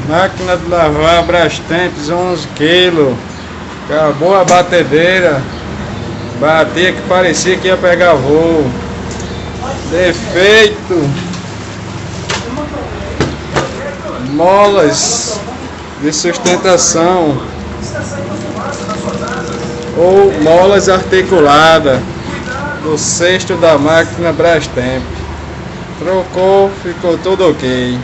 Máquina de lavar Brastemp 11 kg. Acabou a batedeira. Batia que parecia que ia pegar voo. Defeito. Molas de sustentação ou molas articuladas do cesto da máquina Brastemp. Trocou, ficou tudo ok.